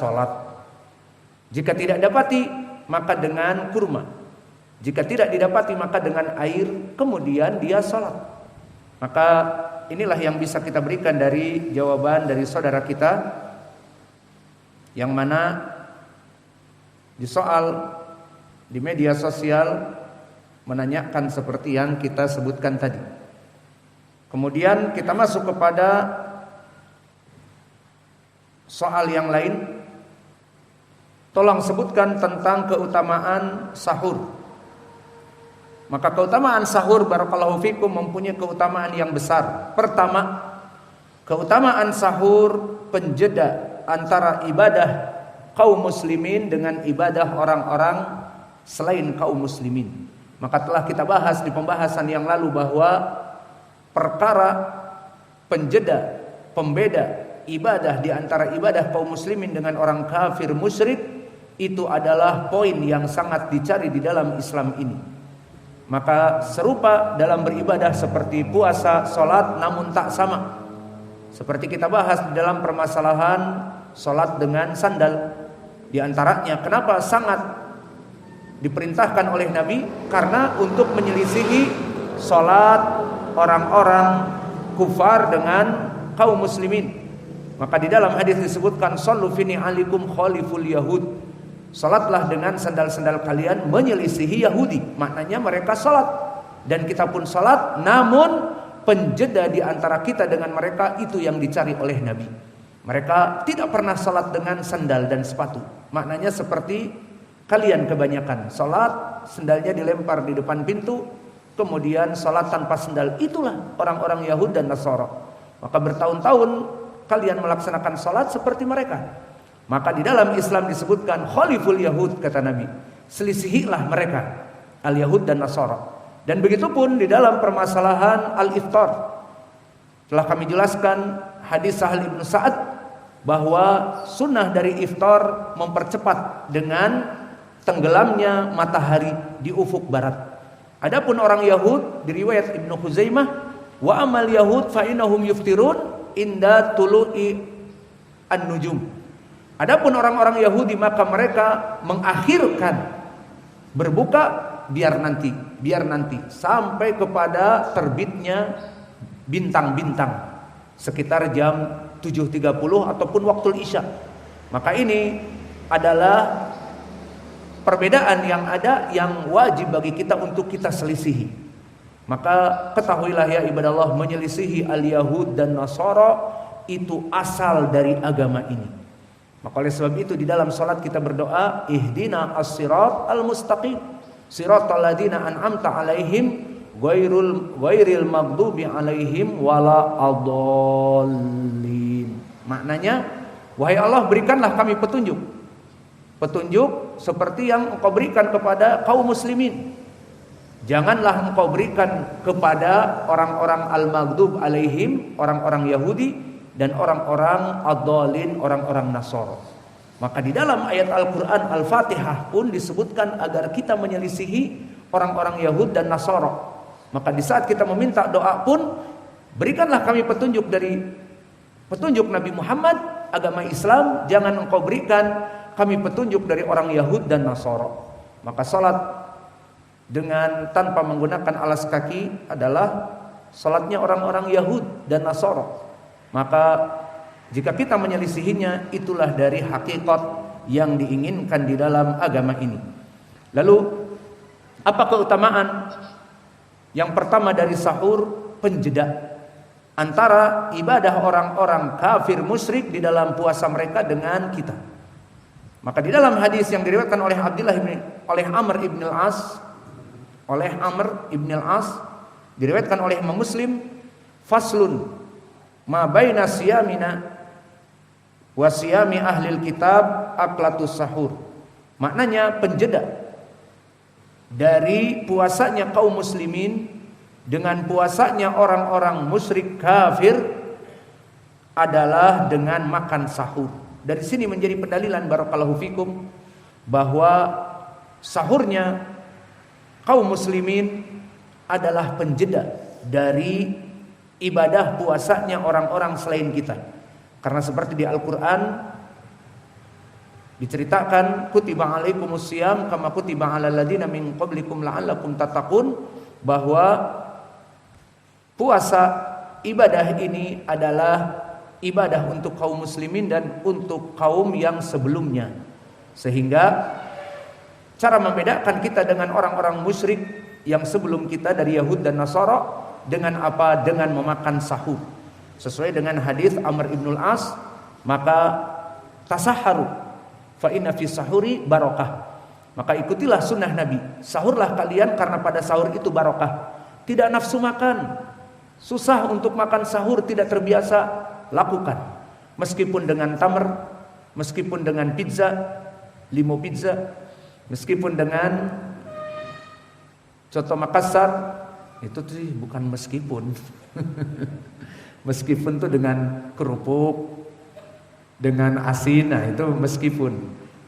sholat. Jika tidak dapati, maka dengan kurma. Jika tidak didapati, maka dengan air, kemudian dia sholat. Maka inilah yang bisa kita berikan dari jawaban dari saudara kita, yang mana di soal di media sosial menanyakan seperti yang kita sebutkan tadi. Kemudian kita masuk kepada soal yang lain. Tolong sebutkan tentang keutamaan sahur. Maka keutamaan sahur barakallahu fikum mempunyai keutamaan yang besar. Pertama, keutamaan sahur penjeda antara ibadah kaum muslimin dengan ibadah orang-orang selain kaum muslimin. Maka telah kita bahas di pembahasan yang lalu bahwa perkara penjeda, pembeda ibadah di antara ibadah kaum muslimin dengan orang kafir musyrik itu adalah poin yang sangat dicari di dalam Islam ini. Maka serupa dalam beribadah seperti puasa, salat, namun tak sama. Seperti kita bahas di dalam permasalahan salat dengan sandal. Di antaranya kenapa sangat diperintahkan oleh Nabi? Karena untuk menyelisihi salat orang-orang kufar dengan kaum muslimin. Maka di dalam hadis disebutkan sallu fi ni'alikum khaliful yahud. Salatlah dengan sandal-sandal kalian menyelisihi Yahudi. Maknanya mereka salat dan kita pun salat, namun penjeda di antara kita dengan mereka itu yang dicari oleh Nabi. Mereka tidak pernah salat dengan sandal dan sepatu. Maknanya seperti kalian kebanyakan salat, sandalnya dilempar di depan pintu, kemudian salat tanpa sandal. Itulah orang-orang Yahud dan Nasara. Maka bertahun-tahun kalian melaksanakan salat seperti mereka. Maka di dalam Islam disebutkan khaliful Yahud, kata Nabi, selisihilah mereka, al-Yahud dan Nasara. Dan begitu pun di dalam permasalahan al-iftar, telah kami jelaskan hadis Sahal ibn Sa'ad bahwa sunnah dari iftar mempercepat dengan tenggelamnya matahari di ufuk barat. Adapun orang Yahud di riwayat Ibnu Khuzaimah, wa amal Yahud fa innahum yuftirun inda tulu'i an-nujum. Adapun orang-orang Yahudi maka mereka mengakhirkan berbuka biar nanti sampai kepada terbitnya bintang-bintang sekitar jam 7.30 ataupun waktu Isya. Maka ini adalah perbedaan yang ada yang wajib bagi kita untuk kita selisihi. Maka ketahuilah ya ibadah Allah, menyelisihi al-Yahud dan Nasara itu asal dari agama ini. Maka oleh sebab itu di dalam salat kita berdoa, ihdina as-sirat al-mustaqim, siratal ladzina an'amta alaihim ghairil maghdubi alaihim wala adallin. Maknanya, wahai Allah, berikanlah kami petunjuk. Petunjuk seperti yang Engkau berikan kepada kaum muslimin. Janganlah Engkau berikan kepada orang-orang al-maghdub alaihim, orang-orang Yahudi, dan orang-orang ad-dhalin, orang-orang Nasara. Maka di dalam ayat Al-Quran Al-Fatihah pun disebutkan agar kita menyelisihi orang-orang Yahud dan Nasara. Maka di saat kita meminta doa pun, berikanlah kami petunjuk dari petunjuk Nabi Muhammad, agama Islam. Jangan Engkau berikan kami petunjuk dari orang Yahud dan Nasara. Maka salat dengan tanpa menggunakan alas kaki adalah salatnya orang-orang Yahud dan Nasara. Maka jika kita menyelisihinya, itulah dari hakikat yang diinginkan di dalam agama ini. Lalu apa keutamaan? Yang pertama dari sahur, penjeda antara ibadah orang-orang kafir musyrik di dalam puasa mereka dengan kita. Maka di dalam hadis yang diriwayatkan oleh Amr ibn al-As, diriwayatkan oleh Imam Muslim, faslun ma baina siyamina wa siyami ahlil kitab aklatus sahur. Maknanya penjeda dari puasanya kaum muslimin dengan puasanya orang-orang musyrik kafir adalah dengan makan sahur. Dari sini menjadi pendalilan barakallahu fikum bahwa sahurnya kaum muslimin adalah penjeda dari ibadah puasanya orang-orang selain kita. Karena seperti di Al-Quran Diceritakan kutiba alaikumus syiyam kama kutiba alal ladzina min qablikum la'allakum tattaqun, bahwa puasa ibadah ini adalah ibadah untuk kaum muslimin dan untuk kaum yang sebelumnya. Sehingga cara membedakan kita dengan orang-orang musyrik yang sebelum kita dari Yahud dan Nasara dengan apa? Dengan memakan sahur. Sesuai dengan hadis Amr ibnul As, maka tasahharu fa inna fi sahuri barakah. Maka ikutilah sunnah Nabi, sahurlah kalian karena pada sahur itu barakah. Tidak nafsu makan, susah untuk makan sahur, tidak terbiasa, lakukan. Meskipun dengan tamar, meskipun dengan pizza, 5 pizza, meskipun dengan coto Makassar, itu tuh bukan meskipun. Meskipun tuh dengan kerupuk, dengan asin, nah itu meskipun.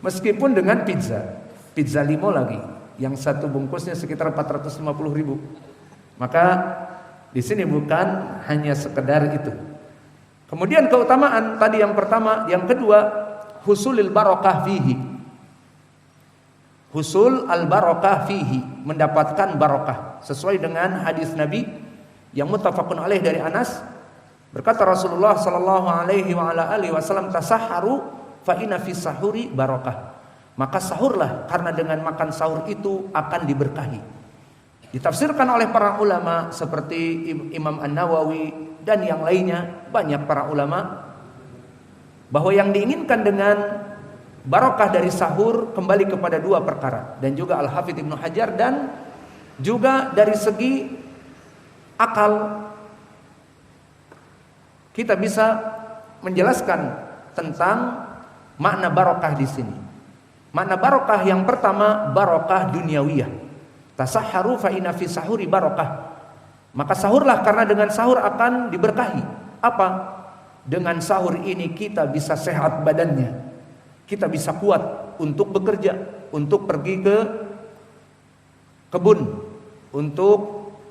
Meskipun dengan pizza 5 lagi, yang satu bungkusnya sekitar 450.000. Maka di sini bukan hanya sekedar itu. Kemudian keutamaan tadi yang pertama, yang kedua, husulil barakah fihi. Husul al barakah fihi, mendapatkan barakah sesuai dengan hadis Nabi yang muttafaqun alaih dari Anas. Berkata Rasulullah sallallahu alaihi wa ala alihi wasallam, tasahharu fa inna fi sahuri barakah. Maka sahurlah karena dengan makan sahur itu akan diberkahi. Ditafsirkan oleh para ulama seperti Imam An-Nawawi dan yang lainnya, banyak para ulama, bahwa yang diinginkan dengan barokah dari sahur kembali kepada 2 perkara. Dan juga Al-Hafidz Ibnu Hajar, dan juga dari segi akal kita bisa menjelaskan tentang makna barokah di sini. Makna barokah yang pertama, barokah duniawiyah. Tasahharu fa inna fi sahuri barokah. Maka sahurlah karena dengan sahur akan diberkahi. Apa? Dengan sahur ini kita bisa sehat badannya, kita bisa kuat untuk bekerja, untuk pergi ke kebun, untuk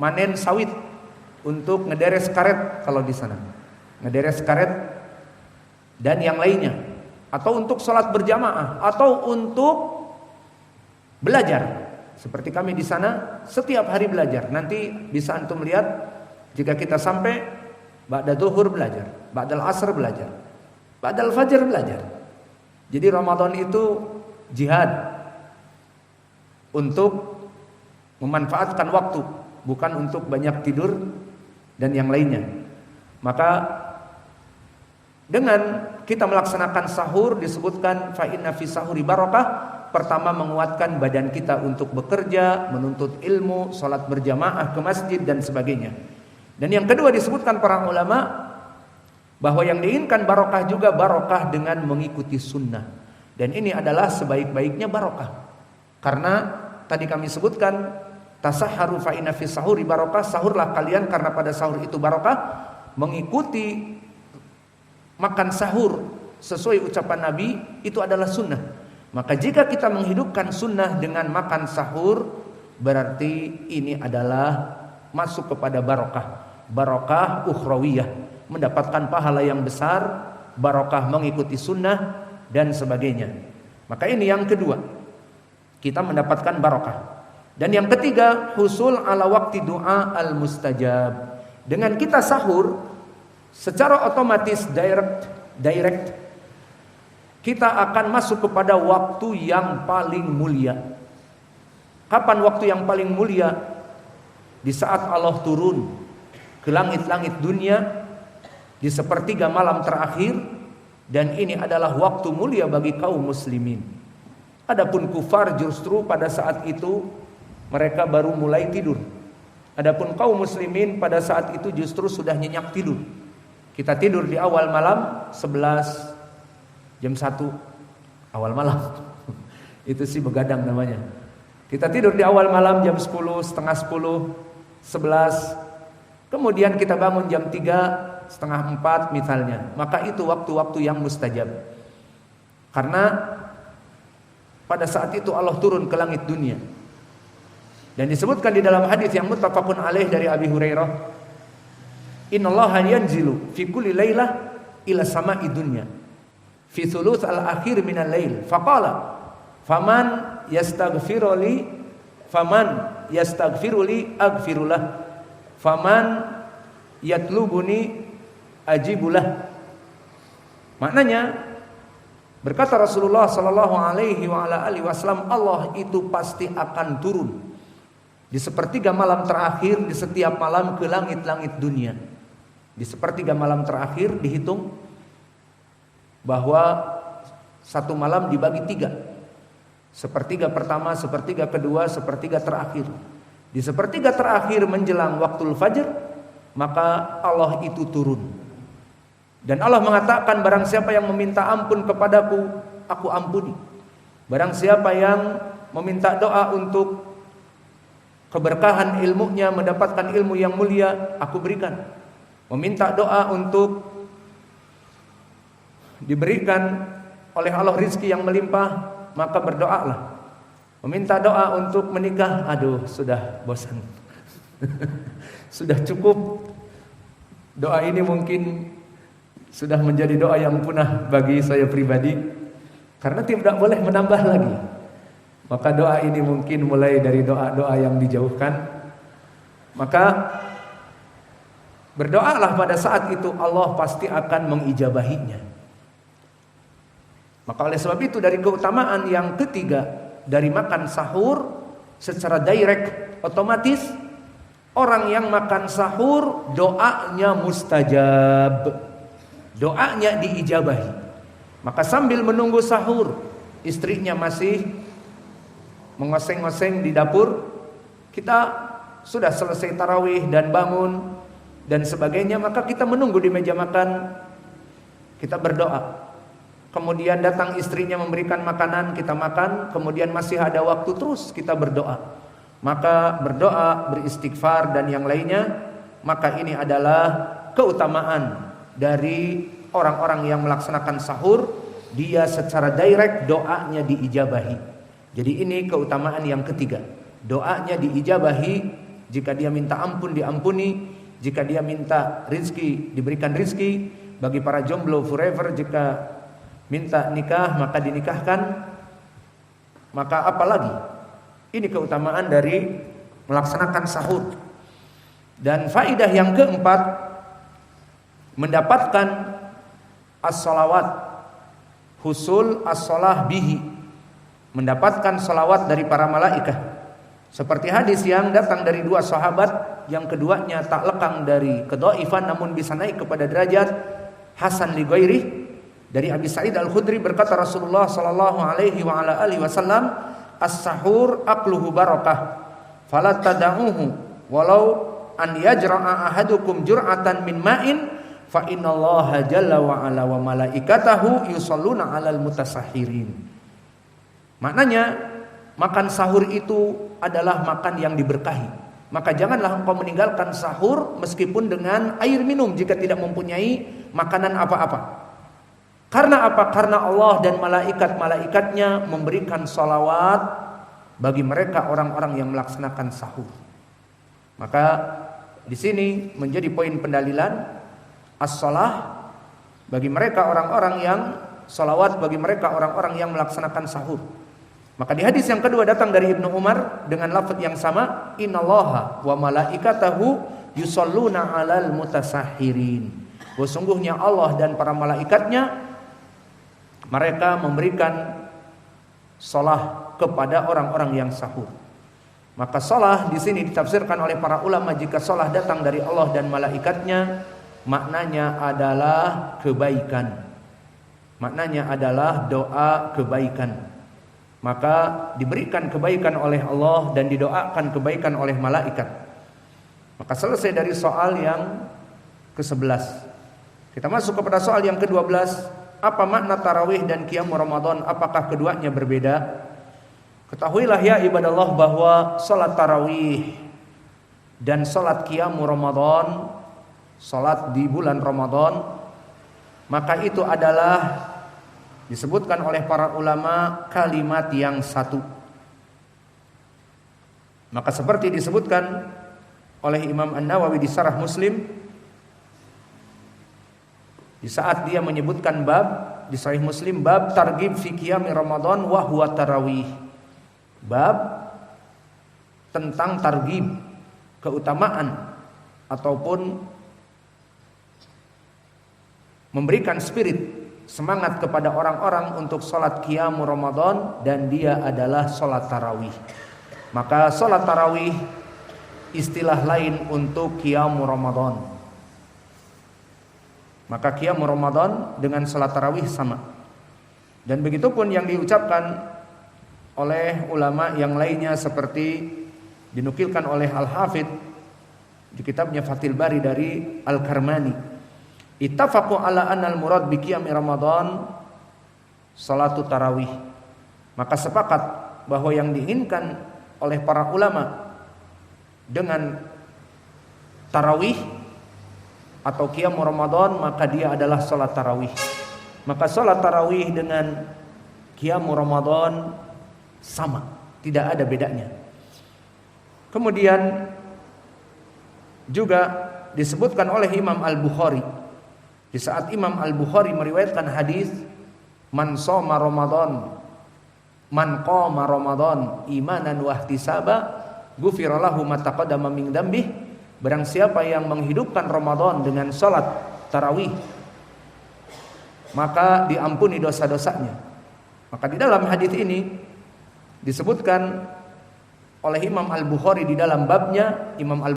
manen sawit, untuk ngederes karet kalau di sana, ngederes karet dan yang lainnya, atau untuk sholat berjamaah, atau untuk belajar. Seperti kami di sana setiap hari belajar. Nanti bisa antum lihat jika kita sampai ba'da zuhur belajar, ba'dal asr belajar, ba'dal fajar belajar. Jadi Ramadan itu jihad untuk memanfaatkan waktu, bukan untuk banyak tidur dan yang lainnya. Maka dengan kita melaksanakan sahur disebutkan fa inna fi sahuri barakah. Pertama, menguatkan badan kita untuk bekerja, menuntut ilmu, sholat berjamaah ke masjid dan sebagainya. Dan yang kedua disebutkan para ulama bahwa yang diinginkan barokah juga barokah dengan mengikuti sunnah. Dan ini adalah sebaik-baiknya barokah. Karena tadi kami sebutkan tasahharu fa inna fi sahuri barokah, sahurlah kalian karena pada sahur itu barokah. Mengikuti makan sahur sesuai ucapan Nabi itu adalah sunnah. Maka jika kita menghidupkan sunnah dengan makan sahur, berarti ini adalah masuk kepada barokah. Barokah ukhrawiyah, mendapatkan pahala yang besar, barokah mengikuti sunnah dan sebagainya. Maka ini yang kedua, kita mendapatkan barokah. Dan yang ketiga, husul ala waqti doa al-mustajab. Dengan kita sahur, secara otomatis direct kita akan masuk kepada waktu yang paling mulia. Kapan waktu yang paling mulia? Di saat Allah turun ke langit-langit dunia di sepertiga malam terakhir, dan ini adalah waktu mulia bagi kaum muslimin. Adapun kufar justru pada saat itu mereka baru mulai tidur. Adapun kaum muslimin pada saat itu justru sudah nyenyak tidur. Kita tidur di awal malam 11 jam 1 awal malam. Itu sih begadang namanya. Kita tidur di awal malam jam 10, setengah 10, 11. Kemudian kita bangun jam 3, setengah 4 misalnya. Maka itu waktu-waktu yang mustajab. Karena pada saat itu Allah turun ke langit dunia. Dan disebutkan di dalam hadis yang muttafaqun alaih dari Abi Hurairah, innallaha yanzilu fi kulli lailah ila sama'i dunya fi thuluts al-akhir minal lail faqala faman yastaghfiruli aghfirulah faman yatlubuni ajibulah. Maknanya berkata Rasulullah sallallahu alaihi wasallam, Allah itu pasti akan turun di sepertiga malam terakhir di setiap malam ke langit-langit dunia. Di sepertiga malam terakhir dihitung bahwa satu malam dibagi tiga. Sepertiga pertama, sepertiga kedua, sepertiga terakhir. Di sepertiga terakhir menjelang waktul fajr, maka Allah itu turun. Dan Allah mengatakan, barang siapa yang meminta ampun kepadaku, aku ampuni. Barang siapa yang meminta doa untuk keberkahan ilmunya, mendapatkan ilmu yang mulia, aku berikan. Meminta doa untuk diberikan oleh Allah rizki yang melimpah, maka berdoalah. Meminta doa untuk menikah, aduh sudah bosan. Sudah cukup. Doa ini mungkin sudah menjadi doa yang punah bagi saya pribadi, karena tidak boleh menambah lagi. Maka doa ini mungkin mulai dari doa-doa yang dijauhkan. Maka berdoalah pada saat itu, Allah pasti akan mengijabahinya. Maka oleh sebab itu dari keutamaan yang ketiga dari makan sahur secara direct, otomatis orang yang makan sahur doanya mustajab, doanya diijabahi. Maka sambil menunggu sahur, istrinya masih mengoseng-oseng di dapur, kita sudah selesai tarawih dan bangun dan sebagainya, maka kita menunggu di meja makan, kita berdoa. Kemudian datang istrinya memberikan makanan, kita makan, kemudian masih ada waktu, terus kita berdoa. Maka berdoa, beristighfar dan yang lainnya, maka ini adalah keutamaan dari orang-orang yang melaksanakan sahur. Dia secara direct doanya diijabahi. Jadi ini keutamaan yang ketiga. Doanya diijabahi, jika dia minta ampun diampuni, jika dia minta rizki diberikan rizki. Bagi para jomblo forever, jika minta nikah maka dinikahkan. Maka apalagi ini keutamaan dari melaksanakan sahur. Dan faidah yang keempat, mendapatkan as-salawat, husul as-salah bihi, mendapatkan salawat dari para malaikat. Seperti hadis yang datang dari dua sahabat, yang keduanya tak lekang dari kedhaifan namun bisa naik kepada derajat hasan li ghairi. Dari Abi Sa'id Al-Khudri berkata Rasulullah sallallahu alaihi wasallam, as-sahur akluhu barakah, fala tad'uhu walau an yajra'a ahadukum jur'atan min ma'in, fa innallaha jalla wa ala wa malaikatahu yusholluna 'alal mutasahhirin. Maknanya makan sahur itu adalah makan yang diberkahi. Maka janganlah engkau meninggalkan sahur meskipun dengan air minum jika tidak mempunyai makanan apa-apa. Karena apa? Karena Allah dan malaikat-malaikatnya memberikan salawat bagi mereka orang-orang yang melaksanakan sahur. Maka di sini menjadi poin pendalilan as-salah bagi mereka orang-orang yang salawat bagi mereka orang-orang yang melaksanakan sahur. Maka di hadis yang kedua datang dari Ibnu Umar dengan lafaz yang sama, innallaha wa malaikatahu yusholluna 'alal mutasahhirin. Sesungguhnya Allah dan para malaikatnya mereka memberikan salah kepada orang-orang yang sahur. Maka salah di sini ditafsirkan oleh para ulama, jika salah datang dari Allah dan malaikatnya, maknanya adalah kebaikan. Maknanya adalah doa kebaikan. Maka diberikan kebaikan oleh Allah dan didoakan kebaikan oleh malaikat. Maka selesai dari soal yang ke-11. Kita masuk kepada soal yang ke-12. Apa makna tarawih dan qiyam Ramadan? Apakah keduanya berbeda? Ketahuilah ya ibadallah bahwa salat tarawih dan salat qiyam Ramadan, salat di bulan Ramadan, maka itu adalah disebutkan oleh para ulama kalimat yang satu. Maka seperti disebutkan oleh Imam An-Nawawi di Syarah Muslim, di saat dia menyebutkan bab di Sahih Muslim, bab targhib fi qiyami Ramadan wa huwa tarawih. Bab tentang targhib, keutamaan ataupun memberikan spirit, semangat kepada orang-orang untuk salat qiyamul Ramadan, dan dia adalah salat tarawih. Maka salat tarawih istilah lain untuk qiyamul Ramadan. Maka qiyamul Ramadan dengan salat tarawih sama. Dan begitupun yang diucapkan oleh ulama yang lainnya, seperti dinukilkan oleh Al-Hafidh di kitabnya Fathul Bari dari Al-Karmani. Ittafaqu ala anna al-murad bi qiyami Ramadan salatu tarawih. Maka sepakat bahwa yang diinginkan oleh para ulama dengan tarawih atau qiyamul Ramadan, maka dia adalah salat tarawih. Maka salat tarawih dengan qiyamul Ramadan sama, tidak ada bedanya. Kemudian juga disebutkan oleh Imam Al-Bukhari, di saat Imam Al-Bukhari meriwayatkan hadis man shoma Ramadan, man qama Ramadan imanan wa ihtisaba ghufira lahu ma taqaddama min dzambih. Barang siapa yang menghidupkan Ramadan dengan salat tarawih, maka diampuni dosa-dosanya. Maka di dalam hadis ini disebutkan oleh Imam Al-Bukhari di dalam babnya, Imam